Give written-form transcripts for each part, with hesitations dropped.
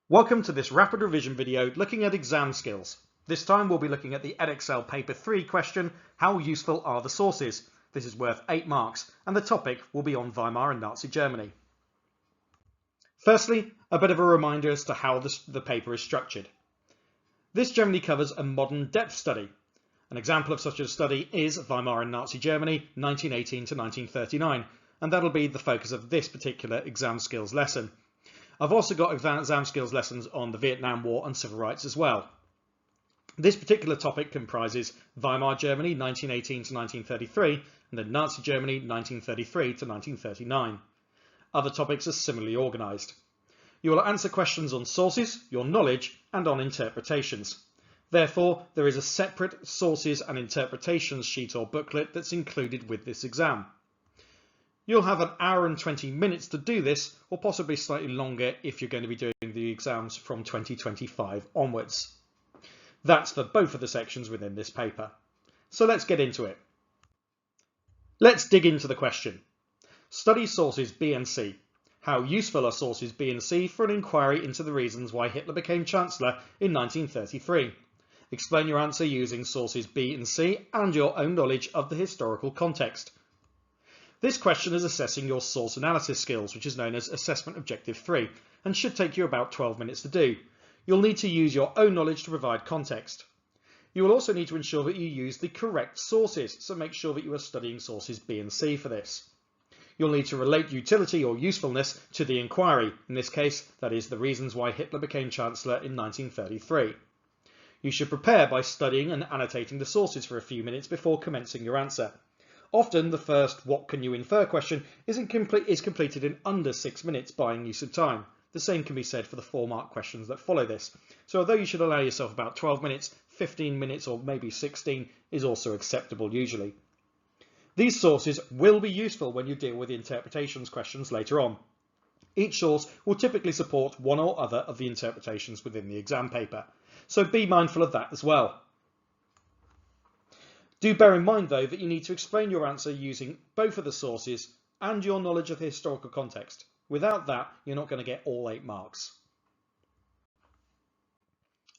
Welcome to this rapid revision video looking at exam skills. This time we'll be looking at the Edexcel paper 3 question, how useful are the sources? This is worth 8 marks and the topic will be on Weimar and Nazi Germany. Firstly, a bit of a reminder as to how the paper is structured. This generally covers a modern depth study. An example of such a study is Weimar and Nazi Germany 1918 to 1939, and that'll be the focus of this particular exam skills lesson. I've also got exam skills lessons on the Vietnam War and civil rights as well. This particular topic comprises Weimar Germany 1918 to 1933 and then Nazi Germany 1933 to 1939. Other topics are similarly organised. You will answer questions on sources, your knowledge and on interpretations. Therefore, there is a separate sources and interpretations sheet or booklet that's included with this exam. You'll have an hour and 20 minutes to do this, or possibly slightly longer if you're going to be doing the exams from 2025 onwards. That's for both of the sections within this paper. So let's get into it. Let's dig into the question. Study sources B and C. How useful are sources B and C for an inquiry into the reasons why Hitler became Chancellor in 1933? Explain your answer using sources B and C and your own knowledge of the historical context. This question is assessing your source analysis skills, which is known as Assessment Objective 3, and should take you about 12 minutes to do. You'll need to use your own knowledge to provide context. You will also need to ensure that you use the correct sources, so make sure that you are studying sources B and C for this. You'll need to relate utility or usefulness to the inquiry. In this case, that is the reasons why Hitler became Chancellor in 1933. You should prepare by studying and annotating the sources for a few minutes before commencing your answer. Often the first what can you infer question is completed in under 6 minutes, buying you some time. The same can be said for the 4-mark questions that follow this. So although you should allow yourself about 12 minutes, 15 minutes or maybe 16 is also acceptable usually. These sources will be useful when you deal with the interpretations questions later on. Each source will typically support one or other of the interpretations within the exam paper. So be mindful of that as well. Do bear in mind though that you need to explain your answer using both of the sources and your knowledge of the historical context. Without that, you're not going to get all 8 marks.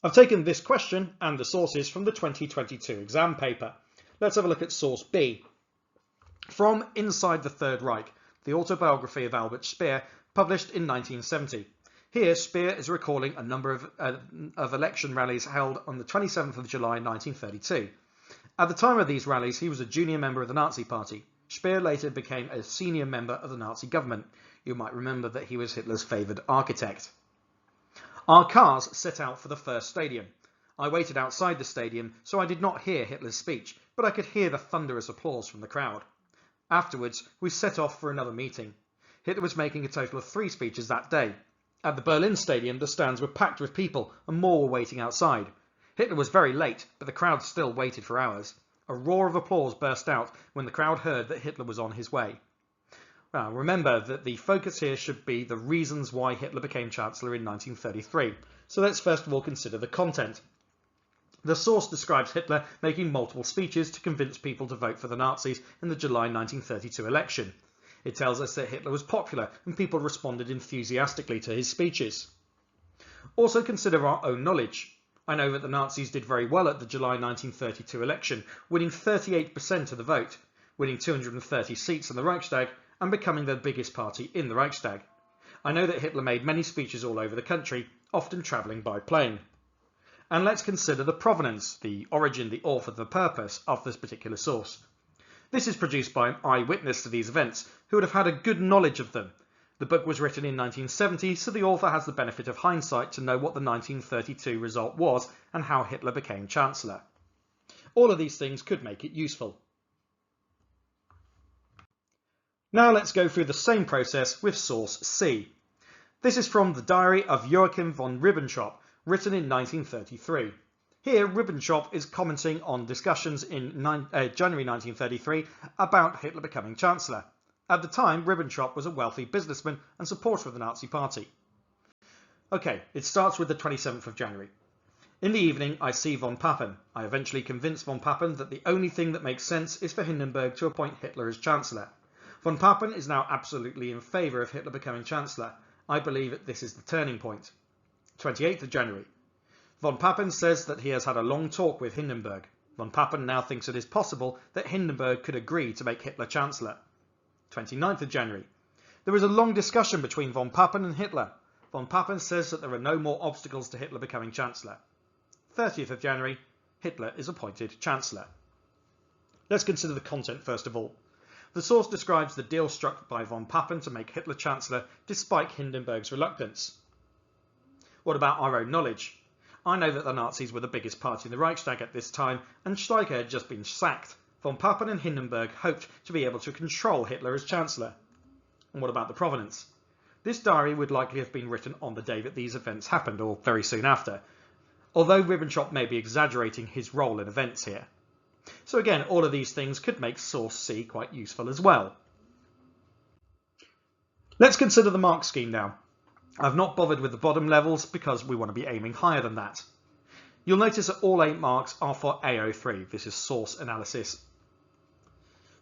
I've taken this question and the sources from the 2022 exam paper. Let's have a look at source B. From Inside the Third Reich, the autobiography of Albert Speer, published in 1970. Here, Speer is recalling a number of election rallies held on the 27th of July 1932. At the time of these rallies, he was a junior member of the Nazi Party. Speer later became a senior member of the Nazi government. You might remember that he was Hitler's favoured architect. Our cars set out for the first stadium. I waited outside the stadium, so I did not hear Hitler's speech, but I could hear the thunderous applause from the crowd. Afterwards, we set off for another meeting. Hitler was making a total of 3 speeches that day. At the Berlin Stadium, the stands were packed with people and more were waiting outside. Hitler was very late, but the crowd still waited for hours. A roar of applause burst out when the crowd heard that Hitler was on his way. Now, remember that the focus here should be the reasons why Hitler became Chancellor in 1933. So let's first of all consider the content. The source describes Hitler making multiple speeches to convince people to vote for the Nazis in the July 1932 election. It tells us that Hitler was popular and people responded enthusiastically to his speeches. Also consider our own knowledge. I know that the Nazis did very well at the July 1932 election, winning 38% of the vote, winning 230 seats in the Reichstag and becoming the biggest party in the Reichstag. I know that Hitler made many speeches all over the country, often travelling by plane. And let's consider the provenance, the origin, the author, the purpose of this particular source. This is produced by an eyewitness to these events who would have had a good knowledge of them. The book was written in 1970, so the author has the benefit of hindsight to know what the 1932 result was and how Hitler became Chancellor. All of these things could make it useful. Now let's go through the same process with source C. This is from the diary of Joachim von Ribbentrop, written in 1933. Here, Ribbentrop is commenting on discussions in January 1933 about Hitler becoming Chancellor. At the time, Ribbentrop was a wealthy businessman and supporter of the Nazi Party. Okay, it starts with the 27th of January. In the evening, I see von Papen. I eventually convince von Papen that the only thing that makes sense is for Hindenburg to appoint Hitler as Chancellor. Von Papen is now absolutely in favour of Hitler becoming Chancellor. I believe that this is the turning point. 28th of January. Von Papen says that he has had a long talk with Hindenburg. Von Papen now thinks it is possible that Hindenburg could agree to make Hitler Chancellor. 29th of January. There is a long discussion between Von Papen and Hitler. Von Papen says that there are no more obstacles to Hitler becoming Chancellor. 30th of January. Hitler is appointed Chancellor. Let's consider the content first of all. The source describes the deal struck by Von Papen to make Hitler Chancellor despite Hindenburg's reluctance. What about our own knowledge? I know that the Nazis were the biggest party in the Reichstag at this time, and Schleicher had just been sacked. Von Papen and Hindenburg hoped to be able to control Hitler as Chancellor. And what about the provenance? This diary would likely have been written on the day that these events happened, or very soon after, although Ribbentrop may be exaggerating his role in events here. So again, all of these things could make source C quite useful as well. Let's consider the mark scheme now. I've not bothered with the bottom levels because we want to be aiming higher than that. You'll notice that all 8 marks are for AO3. This is source analysis.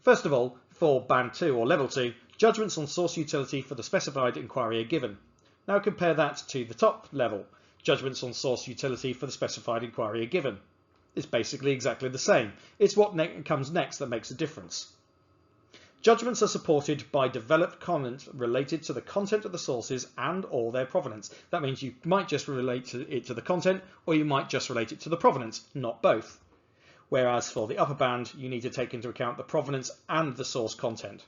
First of all, for Band 2 or Level 2, judgments on source utility for the specified inquiry are given. Now compare that to the top level. Judgments on source utility for the specified inquiry are given. It's basically exactly the same. It's what comes next that makes a difference. Judgments are supported by developed comment related to the content of the sources and or their provenance. That means you might just relate it to the content, or you might just relate it to the provenance, not both. Whereas for the upper band, you need to take into account the provenance and the source content.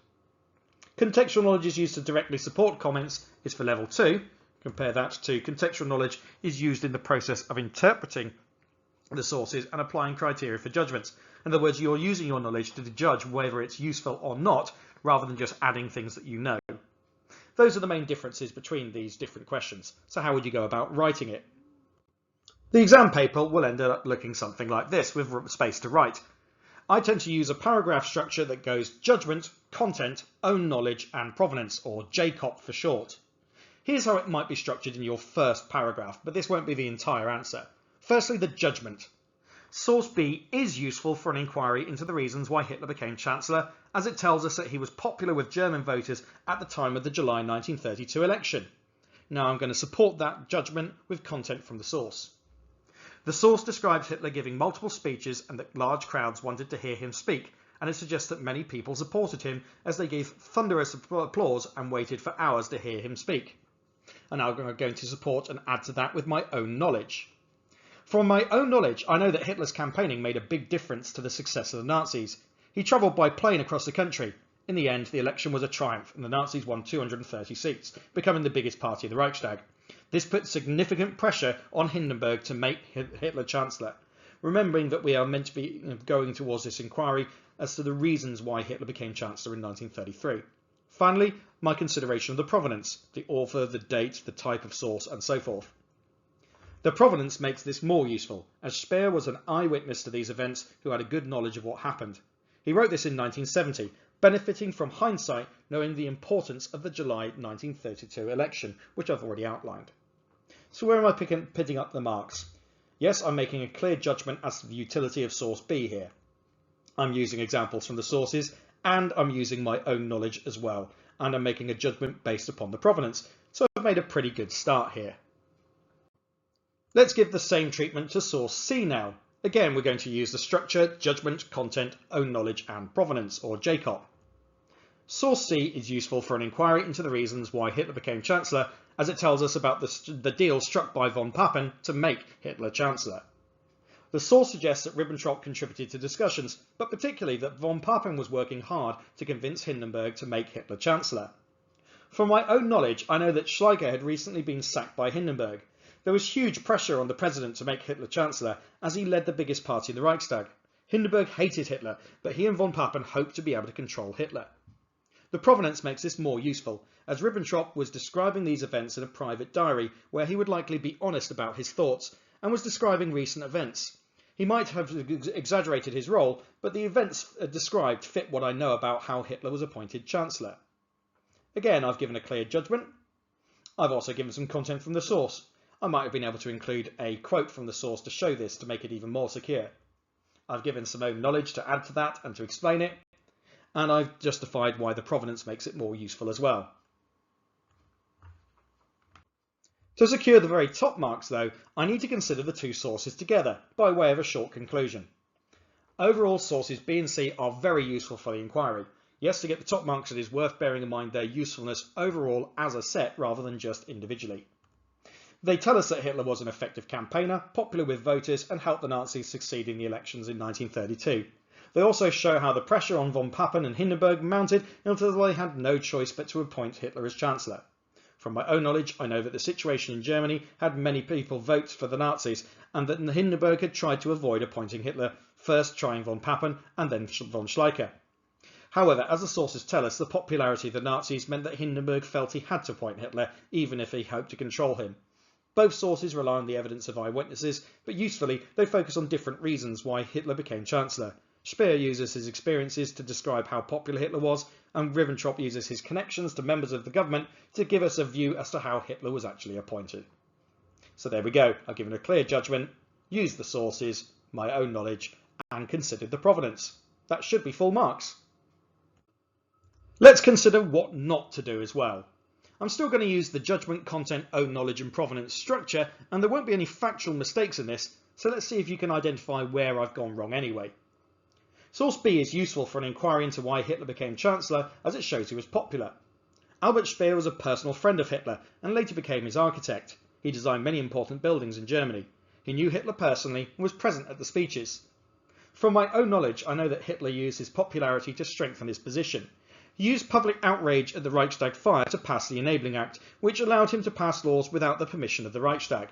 Contextual knowledge is used to directly support comments is for Level 2. Compare that to contextual knowledge is used in the process of interpreting the sources and applying criteria for judgments. In other words, you're using your knowledge to judge whether it's useful or not, rather than just adding things that you know. Those are the main differences between these different questions. So how would you go about writing it? The exam paper will end up looking something like this, with space to write. I tend to use a paragraph structure that goes judgment, content, own knowledge and provenance, or JCOP for short. Here's how it might be structured in your first paragraph, but this won't be the entire answer. Firstly, the judgment. Source B is useful for an inquiry into the reasons why Hitler became Chancellor, as it tells us that he was popular with German voters at the time of the July 1932 election. Now I'm going to support that judgment with content from the source. The source describes Hitler giving multiple speeches and that large crowds wanted to hear him speak, and it suggests that many people supported him as they gave thunderous applause and waited for hours to hear him speak. And now I'm going to support and add to that with my own knowledge. From my own knowledge, I know that Hitler's campaigning made a big difference to the success of the Nazis. He travelled by plane across the country. In the end, the election was a triumph and the Nazis won 230 seats, becoming the biggest party in the Reichstag. This put significant pressure on Hindenburg to make Hitler Chancellor, remembering that we are meant to be going towards this inquiry as to the reasons why Hitler became Chancellor in 1933. Finally, my consideration of the provenance, the author, the date, the type of source and so forth. The provenance makes this more useful, as Speer was an eyewitness to these events who had a good knowledge of what happened. He wrote this in 1970, benefiting from hindsight, knowing the importance of the July 1932 election, which I've already outlined. So where am I picking up the marks? Yes, I'm making a clear judgment as to the utility of source B here. I'm using examples from the sources, and I'm using my own knowledge as well, and I'm making a judgment based upon the provenance, so I've made a pretty good start here. Let's give the same treatment to source C now. Again, we're going to use the structure, judgment, content, own knowledge and provenance, or JCOP. Source C is useful for an inquiry into the reasons why Hitler became Chancellor, as it tells us about the deal struck by Von Papen to make Hitler Chancellor. The source suggests that Ribbentrop contributed to discussions, but particularly that Von Papen was working hard to convince Hindenburg to make Hitler Chancellor. From my own knowledge, I know that Schleicher had recently been sacked by Hindenburg. There was huge pressure on the president to make Hitler Chancellor, as he led the biggest party in the Reichstag. Hindenburg hated Hitler, but he and Von Papen hoped to be able to control Hitler. The provenance makes this more useful, as Ribbentrop was describing these events in a private diary, where he would likely be honest about his thoughts, and was describing recent events. He might have exaggerated his role, but the events described fit what I know about how Hitler was appointed Chancellor. Again, I've given a clear judgment. I've also given some content from the source. I might have been able to include a quote from the source to show this to make it even more secure. I've given some own knowledge to add to that and to explain it, and I've justified why the provenance makes it more useful as well. To secure the very top marks though, I need to consider the two sources together by way of a short conclusion. Overall, sources B and C are very useful for the inquiry. Yes, to get the top marks it is worth bearing in mind their usefulness overall as a set rather than just individually. They tell us that Hitler was an effective campaigner, popular with voters, and helped the Nazis succeed in the elections in 1932. They also show how the pressure on von Papen and Hindenburg mounted until they had no choice but to appoint Hitler as chancellor. From my own knowledge, I know that the situation in Germany had many people vote for the Nazis, and that Hindenburg had tried to avoid appointing Hitler, first trying von Papen and then von Schleicher. However, as the sources tell us, the popularity of the Nazis meant that Hindenburg felt he had to appoint Hitler, even if he hoped to control him. Both sources rely on the evidence of eyewitnesses, but usefully they focus on different reasons why Hitler became chancellor. Speer uses his experiences to describe how popular Hitler was, and Ribbentrop uses his connections to members of the government to give us a view as to how Hitler was actually appointed. So there we go, I've given a clear judgment, used the sources, my own knowledge, and considered the provenance. That should be full marks. Let's consider what not to do as well. I'm still going to use the judgment, content, own knowledge and provenance structure, and there won't be any factual mistakes in this, so let's see if you can identify where I've gone wrong anyway. Source B is useful for an inquiry into why Hitler became chancellor, as it shows he was popular. Albert Speer was a personal friend of Hitler and later became his architect. He designed many important buildings in Germany. He knew Hitler personally and was present at the speeches. From my own knowledge, I know that Hitler used his popularity to strengthen his position. He used public outrage at the Reichstag fire to pass the Enabling Act, which allowed him to pass laws without the permission of the Reichstag.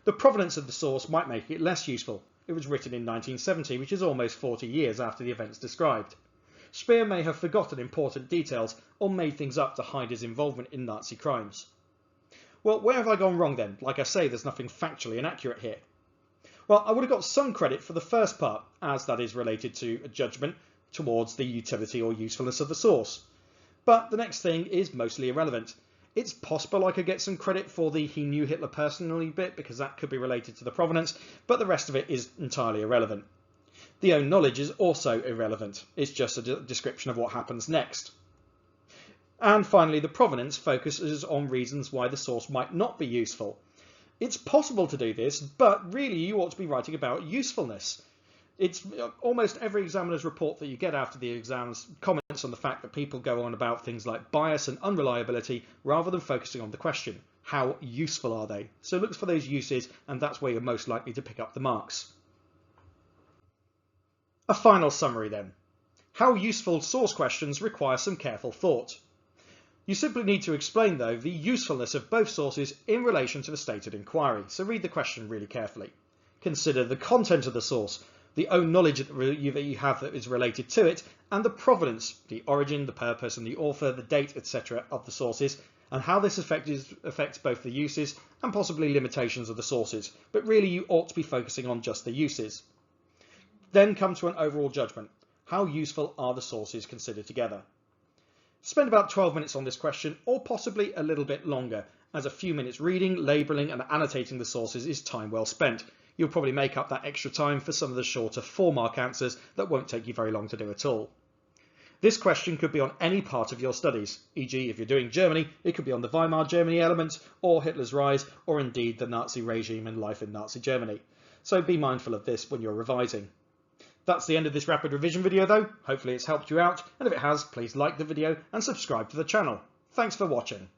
The provenance of the source might make it less useful. It was written in 1970, which is almost 40 years after the events described. Speer may have forgotten important details or made things up to hide his involvement in Nazi crimes. Well, where have I gone wrong then? Like I say, there's nothing factually inaccurate here. Well, I would have got some credit for the first part, as that is related to a judgment towards the utility or usefulness of the source. But the next thing is mostly irrelevant. It's possible I could get some credit for the he knew Hitler personally bit, because that could be related to the provenance, but the rest of it is entirely irrelevant. The own knowledge is also irrelevant. It's just a description of what happens next. And finally, the provenance focuses on reasons why the source might not be useful. It's possible to do this, but really you ought to be writing about usefulness. It's almost every examiner's report that you get after the exams comments on the fact that people go on about things like bias and unreliability rather than focusing on the question, how useful are they? So look for those uses, and that's where you're most likely to pick up the marks. A final summary then. How useful source questions require some careful thought. You simply need to explain though the usefulness of both sources in relation to the stated inquiry, so read the question really carefully. Consider the content of the source, the own knowledge that you have that is related to it, and the provenance, the origin, the purpose and the author, the date, etc. of the sources, and how this affects both the uses and possibly limitations of the sources, but really you ought to be focusing on just the uses. Then come to an overall judgment. How useful are the sources considered together? Spend about 12 minutes on this question, or possibly a little bit longer, as a few minutes reading, labelling and annotating the sources is time well spent. You'll probably make up that extra time for some of the shorter 4-mark answers that won't take you very long to do at all. This question could be on any part of your studies, e.g. if you're doing Germany, it could be on the Weimar Germany element, or Hitler's rise, or indeed the Nazi regime and life in Nazi Germany. So be mindful of this when you're revising. That's the end of this rapid revision video though. Hopefully it's helped you out, and if it has, please like the video and subscribe to the channel. Thanks for watching.